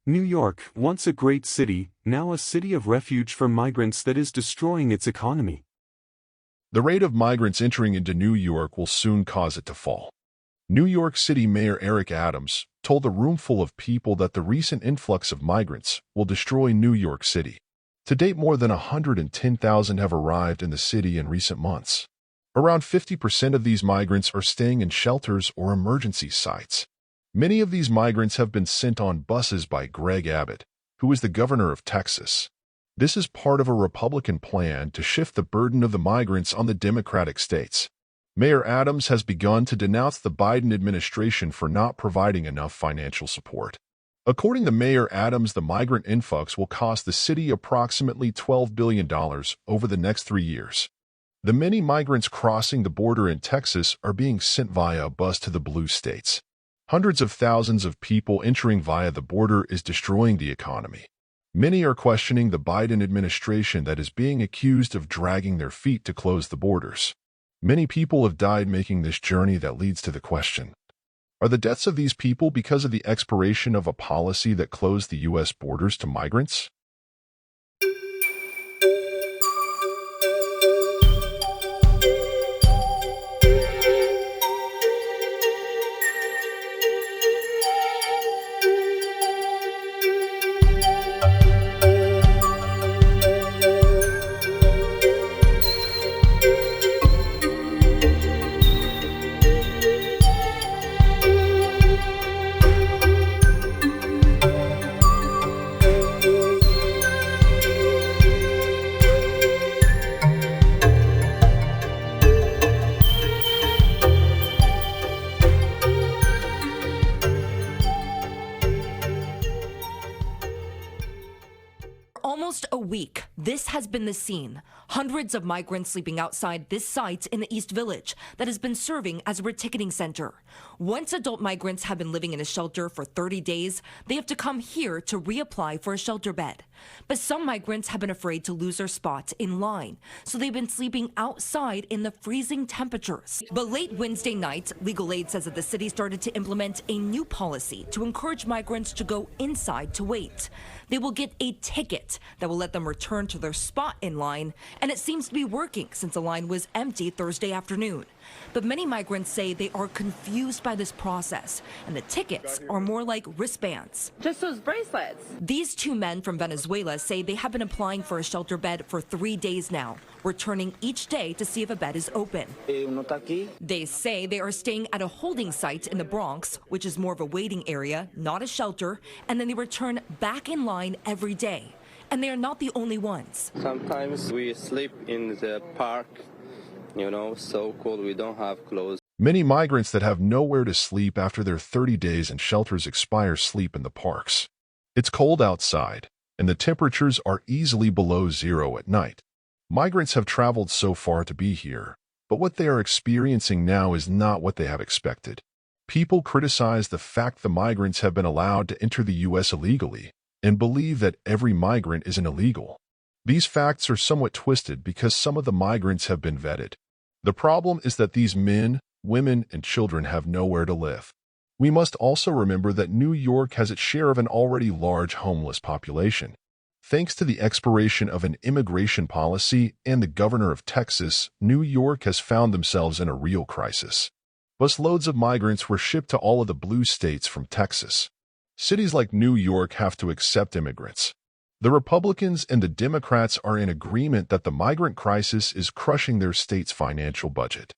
New York, once a great city, now a city of refuge for migrants that is destroying its economy. The rate of migrants entering into New York will soon cause it to fall. New York City Mayor Eric Adams told a room full of people that the recent influx of migrants will destroy New York City. To date, more than 110,000 have arrived in the city in recent months. Around 50% of these migrants are staying in shelters or emergency sites. Many of these migrants have been sent on buses by Greg Abbott, who is the governor of Texas. This is part of a Republican plan to shift the burden of the migrants on the Democratic states. Mayor Adams has begun to denounce the Biden administration for not providing enough financial support. According to Mayor Adams, the migrant influx will cost the city approximately $12 billion over the next 3 years. The many migrants crossing the border in Texas are being sent via a bus to the blue states. Hundreds of thousands of people entering via the border is destroying the economy. Many are questioning the Biden administration that is being accused of dragging their feet to close the borders. Many people have died making this journey that leads to the question: are the deaths of these people because of the expiration of a policy that closed the U.S. borders to migrants? Almost a week, this has been the scene. Hundreds of migrants sleeping outside this site in the East Village that has been serving as a reticketing center. Once adult migrants have been living in a shelter for 30 days, they have to come here to reapply for a shelter bed. But some migrants have been afraid to lose their spot in line, so they've been sleeping outside in the freezing temperatures. But late Wednesday night, Legal Aid says that the city started to implement a new policy to encourage migrants to go inside to wait. They will get a ticket that will let them return to their spot in line, and it seems to be working since the line was empty Thursday afternoon. But many migrants say they are confused by this process, and the tickets are more like wristbands. Just those bracelets. These two men from Venezuela say they have been applying for a shelter bed for 3 days now, returning each day to see if a bed is open. They say they are staying at a holding site in the Bronx, which is more of a waiting area, not a shelter, and then they return back in line every day. And they are not the only ones. Sometimes we sleep in the park, so cold, we don't have clothes. Many migrants that have nowhere to sleep after their 30 days in shelters expire sleep in the parks. It's cold outside, and the temperatures are easily below zero at night. Migrants have traveled so far to be here, but what they are experiencing now is not what they have expected. People criticize the fact the migrants have been allowed to enter the U.S. illegally and believe that every migrant is an illegal. These facts are somewhat twisted because some of the migrants have been vetted. The problem is that these men, women, and children have nowhere to live. We must also remember that New York has its share of an already large homeless population. Thanks to the expiration of an immigration policy and the governor of Texas, New York has found themselves in a real crisis. Busloads of migrants were shipped to all of the blue states from Texas. Cities like New York have to accept immigrants. The Republicans and the Democrats are in agreement that the migrant crisis is crushing their state's financial budget.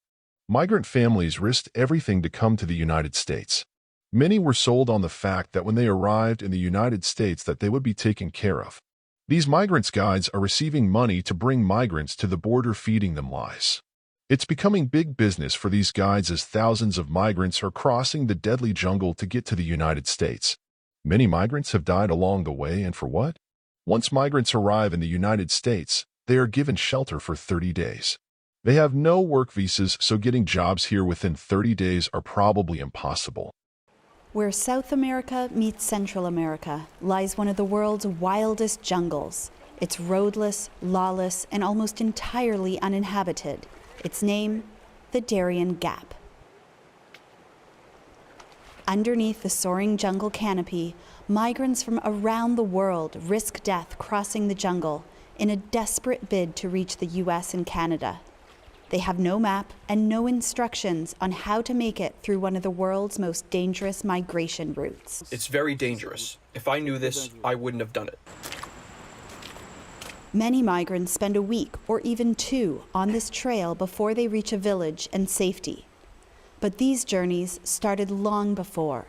Migrant families risked everything to come to the United States. Many were sold on the fact that when they arrived in the United States that they would be taken care of. These migrants' guides are receiving money to bring migrants to the border, feeding them lies. It's becoming big business for these guides as thousands of migrants are crossing the deadly jungle to get to the United States. Many migrants have died along the way, and for what? Once migrants arrive in the United States, they are given shelter for 30 days. They have no work visas, so getting jobs here within 30 days are probably impossible. Where South America meets Central America lies one of the world's wildest jungles. It's roadless, lawless, and almost entirely uninhabited. Its name, the Darien Gap. Underneath the soaring jungle canopy, migrants from around the world risk death crossing the jungle in a desperate bid to reach the US and Canada. They have no map and no instructions on how to make it through one of the world's most dangerous migration routes. It's very dangerous. If I knew this, I wouldn't have done it. Many migrants spend a week or even 2 on this trail before they reach a village and safety. But these journeys started long before.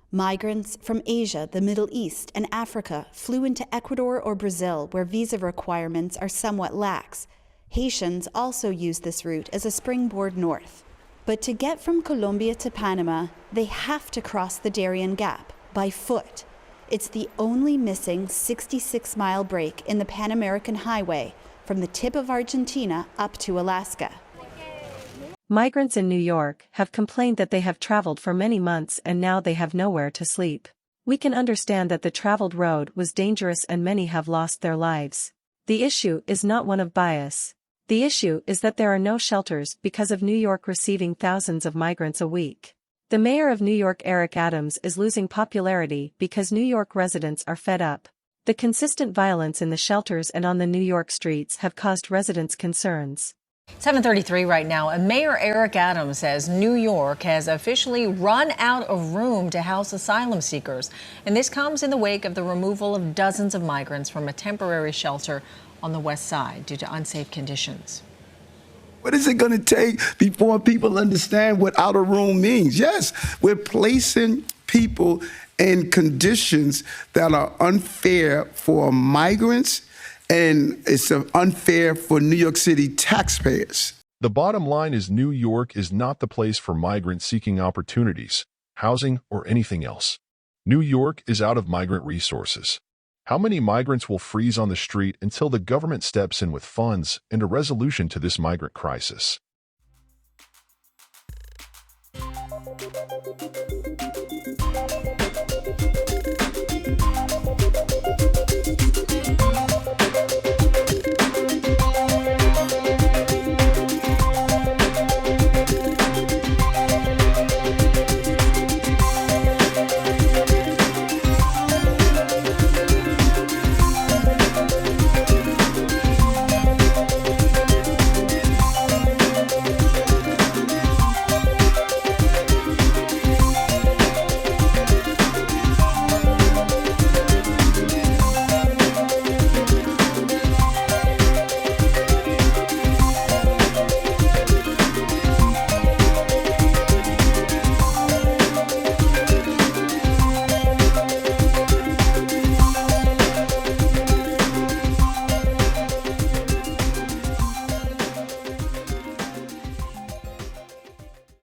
Migrants from Asia, the Middle East, and Africa flew into Ecuador or Brazil, where visa requirements are somewhat lax. Haitians also use this route as a springboard north. But to get from Colombia to Panama, they have to cross the Darien Gap by foot. It's the only missing 66-mile break in the Pan American Highway from the tip of Argentina up to Alaska. Migrants in New York have complained that they have traveled for many months and now they have nowhere to sleep. We can understand that the traveled road was dangerous and many have lost their lives. The issue is not one of bias. The issue is that there are no shelters because of New York receiving thousands of migrants a week. The mayor of New York, Eric Adams, is losing popularity because New York residents are fed up. The consistent violence in the shelters and on the New York streets have caused residents concerns. 7:33 right now, and Mayor Eric Adams says New York has officially run out of room to house asylum seekers. And this comes in the wake of the removal of dozens of migrants from a temporary shelter on the west side due to unsafe conditions. What is it going to take before people understand what out of room means? Yes, we're placing people in conditions that are unfair for migrants, and it's unfair for New York City taxpayers. The bottom line is New York is not the place for migrants seeking opportunities, housing, or anything else. New York is out of migrant resources. How many migrants will freeze on the street until the government steps in with funds and a resolution to this migrant crisis?